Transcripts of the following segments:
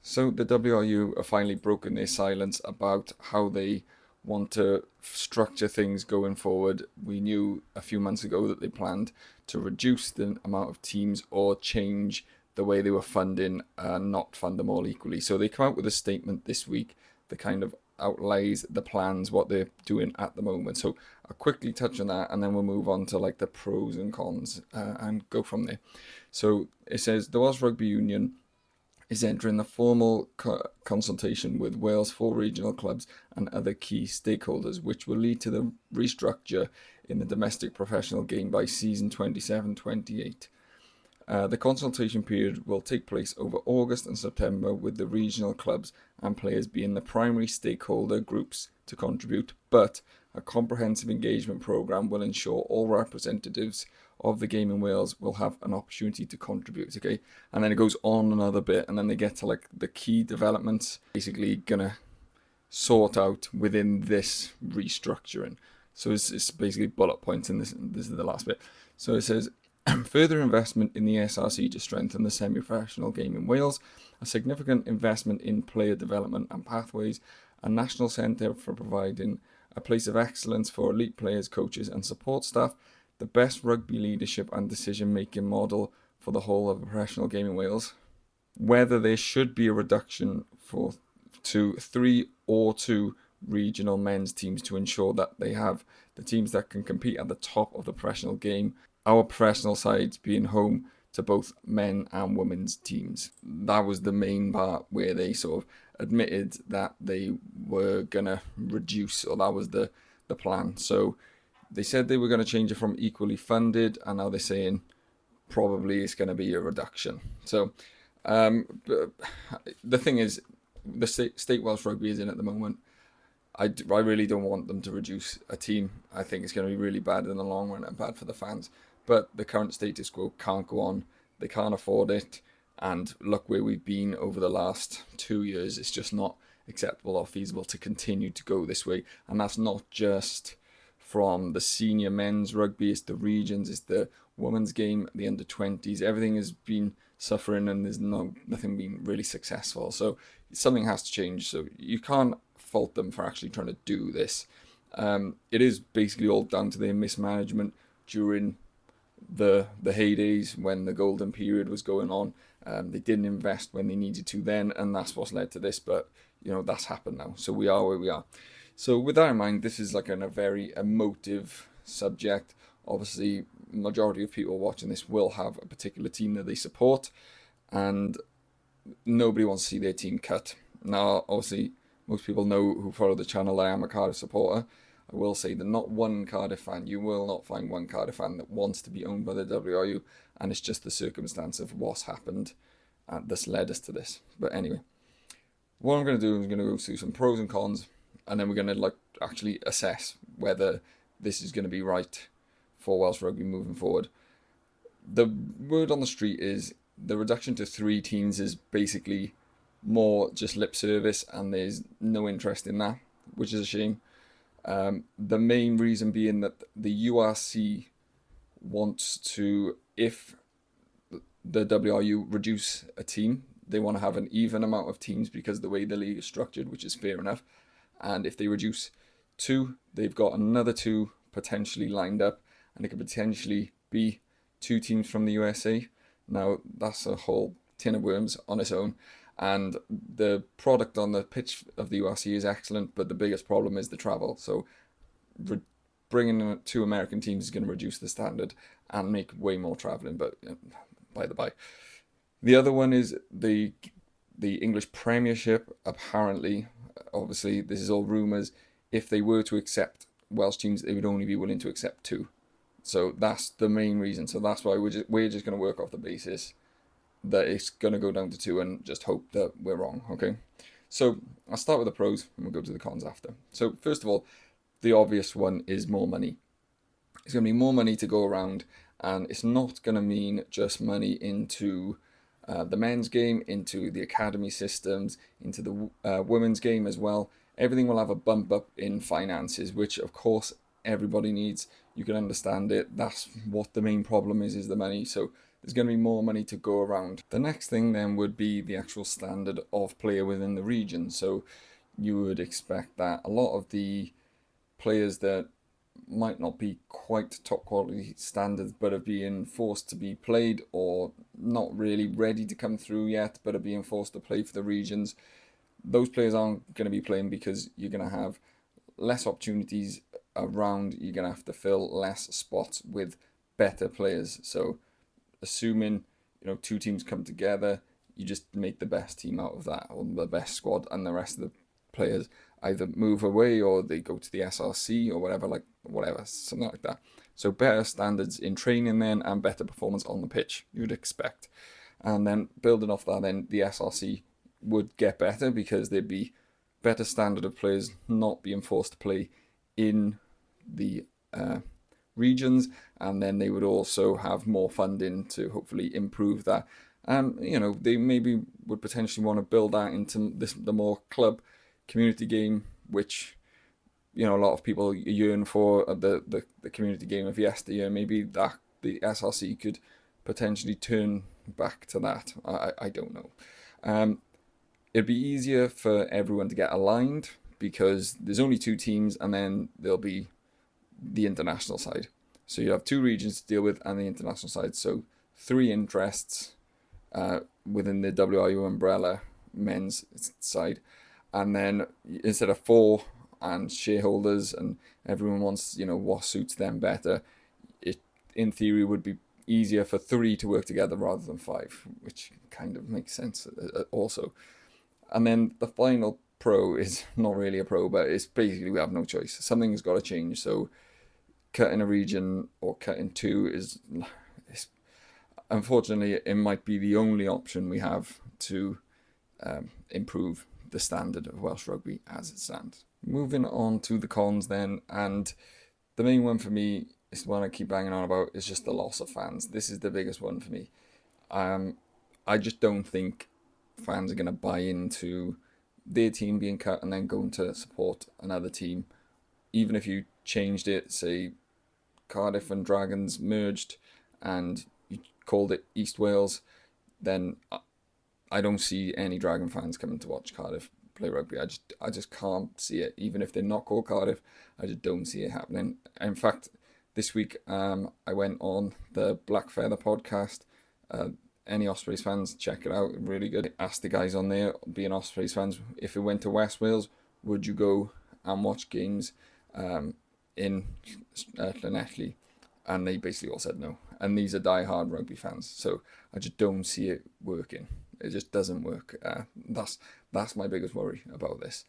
So the WRU have finally broken their silence about how they want to structure things going forward. We knew a few months ago that they planned to reduce the amount of teams or change the way they were funding and not fund them all equally. So they come out with a statement this week that kind of outlines the plans, what they're doing at the moment. So I'll quickly touch on that and then we'll move on to like the pros and cons and go from there. So it says the Welsh Rugby Union is entering the formal consultation with Wales' four regional clubs and other key stakeholders, which will lead to the restructure in the domestic professional game by season 27-28. The consultation period will take place over August and September, with the regional clubs and players being the primary stakeholder groups to contribute, but a comprehensive engagement programme will ensure all representatives of the game in Wales will have an opportunity to contribute, okay? And then it goes on another bit, and then they get to like the key developments, basically gonna sort out within this restructuring. So it's basically bullet points, and this is the last bit. So it says, further investment in the SRC to strengthen the semi-professional game in Wales, a significant investment in player development and pathways, a national centre for providing a place of excellence for elite players, coaches and support staff, the best rugby leadership and decision-making model for the whole of the professional game in Wales, whether there should be a reduction to 3 or 2 regional men's teams to ensure that they have the teams that can compete at the top of the professional game, our professional sides being home to both men and women's teams. That was the main part where they sort of admitted that they were going to reduce, or that was the plan. So they said they were going to change it from equally funded, and now they're saying probably it's going to be a reduction. So the thing is, the state Welsh Rugby is in at the moment. I really don't want them to reduce a team. I think it's going to be really bad in the long run and bad for the fans. But the current status quo can't go on. They can't afford it. And look where we've been over the last 2 years. It's just not acceptable or feasible to continue to go this way. And that's not just from the senior men's rugby, it's the regions, it's the women's game, the under-20s. Everything has been suffering and there's nothing being really successful. So something has to change. So you can't fault them for actually trying to do this. It is basically all down to their mismanagement during the heydays when the golden period was going on. They didn't invest when they needed to then, and that's what's led to this. But that's happened now, so we are where we are. So with that in mind, this is like a very emotive subject. Obviously, majority of people watching this will have a particular team that they support, and nobody wants to see their team cut. Now, obviously, most people know who follow the channel that I am a Cardiff supporter. I will say that not one Cardiff fan, you will not find one Cardiff fan that wants to be owned by the WRU, and it's just the circumstance of what's happened that's led us to this. But anyway, what I'm going to do is I'm going to go through some pros and cons, and then we're going to actually assess whether this is going to be right for Welsh Rugby moving forward. The word on the street is the reduction to 3 teams is basically more just lip service, and there's no interest in that, which is a shame. The main reason being that the URC wants to, if the WRU reduce a team, they want to have an even amount of teams because of the way the league is structured, which is fair enough. And if they reduce 2, they've got another 2 potentially lined up, and it could potentially be 2 teams from the USA. Now, that's a whole tin of worms on its own. And the product on the pitch of the URC is excellent, but the biggest problem is the travel. So bringing in 2 American teams is going to reduce the standard and make way more traveling, but by the by. The other one is the English Premiership. Apparently, obviously, this is all rumours. If they were to accept Welsh teams, they would only be willing to accept 2. So that's the main reason. So that's why we're just going to work off the basis that it's going to go down to 2 and just hope that we're wrong, okay? So I'll start with the pros and we'll go to the cons after. So first of all, the obvious one is more money. It's going to be more money to go around, and it's not going to mean just money into the men's game, into the academy systems, into the women's game as well. Everything will have a bump up in finances, which of course everybody needs. You can understand it. That's what the main problem is the money. So there's going to be more money to go around. The next thing then would be the actual standard of player within the region. So you would expect that a lot of the players that might not be quite top quality standards but are being forced to be played, or not really ready to come through yet but are being forced to play for the regions, those players aren't going to be playing because you're going to have less opportunities around. You're going to have to fill less spots with better players. So assuming two teams come together, you just make the best team out of that, or the best squad, and the rest of the players either move away or they go to the SRC or whatever, something like that. So better standards in training then, and better performance on the pitch, you would expect. And then building off that, then the SRC would get better because there'd be better standard of players not being forced to play in the regions, and then they would also have more funding to hopefully improve that. And they maybe would potentially want to build that into the more club community game, which a lot of people yearn for, the community game of yesteryear. Maybe that the SRC could potentially turn back to that. I don't know. It'd be easier for everyone to get aligned because there's only two teams, and then there'll be the international side. So you have two regions to deal with and the international side. So 3 interests within the WRU umbrella men's side. And then instead of 4 and shareholders and everyone wants, what suits them better, it in theory would be easier for 3 to work together rather than 5, which kind of makes sense also. And then the final pro is not really a pro, but it's basically we have no choice. Something's got to change. So cutting a region or cutting 2 is unfortunately, it might be the only option we have to improve the standard of Welsh rugby as it stands. Moving on to the cons then, and the main one for me is the one I keep banging on about, is just the loss of fans. This is the biggest one for me. I just don't think fans are going to buy into their team being cut and then going to support another team. Even if you changed it, say Cardiff and Dragons merged and you called it East Wales, then I don't see any Dragon fans coming to watch Cardiff play rugby. I just can't see it. Even if they're not called Cardiff, I just don't see it happening. In fact, this week I went on the Black Feather podcast. Any Ospreys fans, check it out. Really good. Asked the guys on there, being Ospreys fans, if it went to West Wales, would you go and watch games in Llanelli? And they basically all said no. And these are die-hard rugby fans, so I just don't see it working. It just doesn't work. That's my biggest worry about this.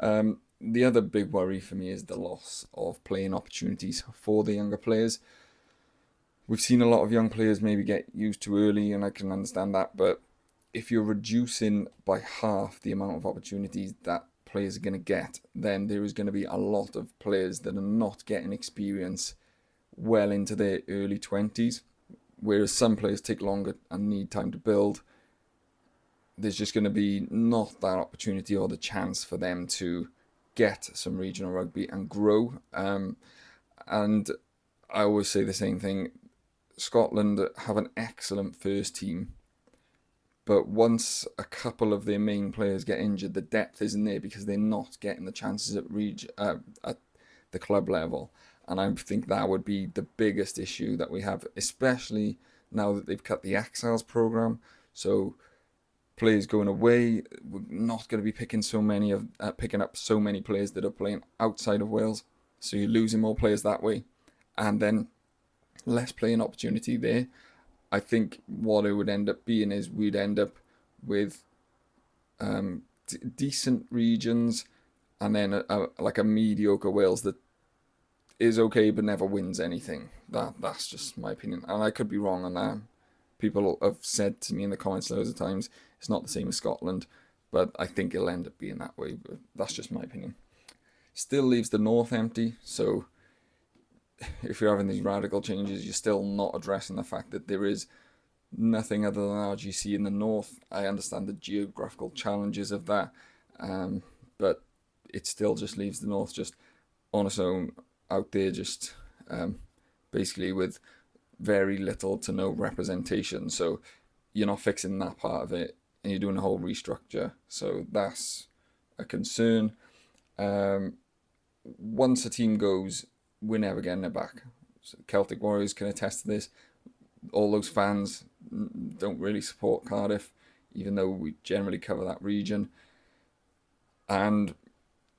The other big worry for me is the loss of playing opportunities for the younger players. We've seen a lot of young players maybe get used too early, and I can understand that, but if you're reducing by half the amount of opportunities that players are going to get, then there is going to be a lot of players that are not getting experience well into their early 20s, whereas some players take longer and need time to build. There's just going to be not that opportunity or the chance for them to get some regional rugby and grow. And I always say the same thing. Scotland have an excellent first team, but once a couple of their main players get injured, the depth isn't there because they're not getting the chances at the club level. And I think that would be the biggest issue that we have, especially now that they've cut the Exiles program. So players going away, we're not going to be picking up so many players that are playing outside of Wales. So you're losing more players that way, and then less playing opportunity there. I think what it would end up being is we'd end up with decent regions, and then a mediocre Wales that is okay but never wins anything. That's just my opinion, and I could be wrong on that. People have said to me in the comments loads of times it's not the same as Scotland, but I think it'll end up being that way. But that's just my opinion. Still leaves the north empty, so if you're having these radical changes, you're still not addressing the fact that there is nothing other than RGC in the north. I understand the geographical challenges of that, but it still just leaves the north just on its own out there, just basically with very little to no representation. So you're not fixing that part of it, and you're doing a whole restructure. So that's a concern. Um, Once a team goes, we're never getting it back. So Celtic Warriors can attest to this. All those fans don't really support Cardiff, even though we generally cover that region. And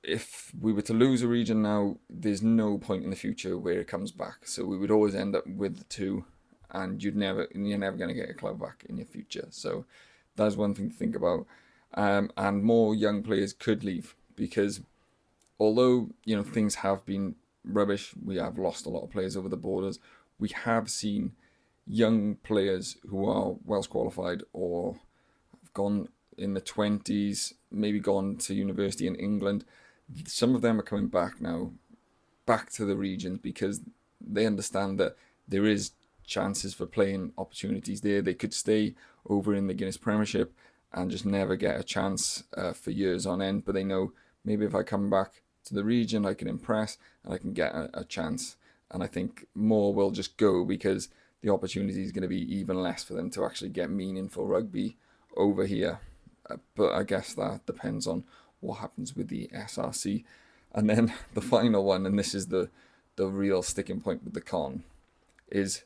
if we were to lose a region now, there's no point in the future where it comes back. So we would always end up with the two, and you're never going to get a club back in your future. So that's one thing to think about. And more young players could leave because although things have been rubbish, we have lost a lot of players over the borders. We have seen young players who are Welsh qualified or have gone in the 20s, maybe gone to university in England. Some of them are coming back now, back to the regions because they understand that there is chances for playing opportunities there. They could stay over in the Guinness Premiership and just never get a chance for years on end, but they know maybe if I come back to the region, I can impress and I can get a chance. And I think more will just go because the opportunity is going to be even less for them to actually get meaningful rugby over here. But I guess that depends on what happens with the SRC. And then the final one, and this is the real sticking point with the con, is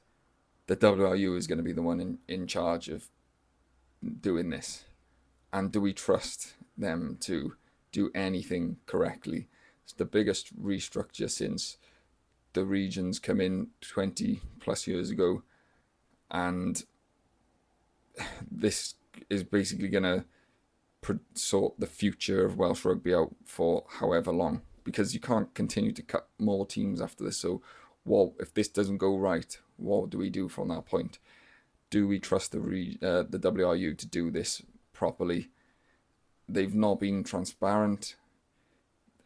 the WRU is going to be the one in charge of doing this. And do we trust them to do anything correctly? It's the biggest restructure since the regions come in 20 plus years ago, and this is basically going to sort the future of Welsh rugby out for however long, because you can't continue to cut more teams after this. So what if this doesn't go right? What do we do from that point? Do we trust the WRU to do this properly? They've not been transparent.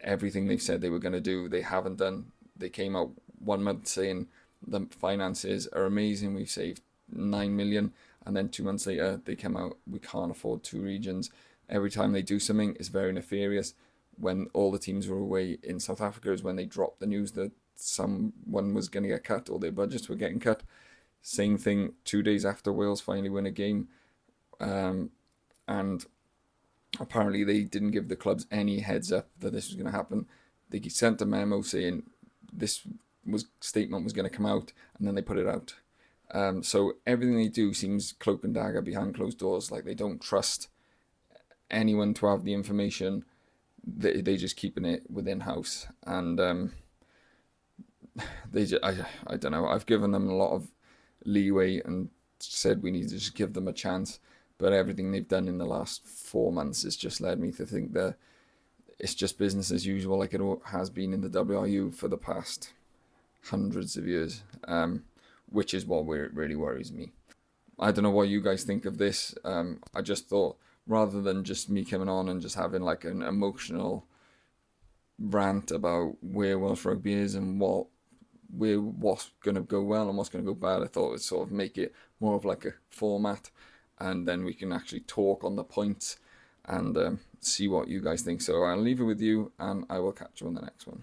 Everything they've said they were going to do, they haven't done. They came out 1 month saying the finances are amazing, we've saved 9 million, and then 2 months later they come out, we can't afford 2 regions. Every time they do something, it's very nefarious. When all the teams were away in South Africa is when they dropped the news that someone was going to get cut or their budgets were getting cut. Same thing 2 days after Wales finally win a game. And apparently they didn't give the clubs any heads up that this was going to happen. They sent a memo saying this statement was going to come out, and then they put it out. So everything they do seems cloak and dagger behind closed doors. Like they don't trust anyone to have the information. They just keeping it within house, and I don't know. I've given them a lot of leeway and said we need to just give them a chance. But everything they've done in the last 4 months has just led me to think that it's just business as usual, like it has been in the WRU for the past hundreds of years, which is what really worries me. I don't know what you guys think of this. I just thought rather than just me coming on and just having like an emotional rant about where Welsh rugby is and what's going to go well and what's going to go bad, I thought it would sort of make it more of like a format, and then we can actually talk on the points and see what you guys think. So I'll leave it with you, and I will catch you on the next one.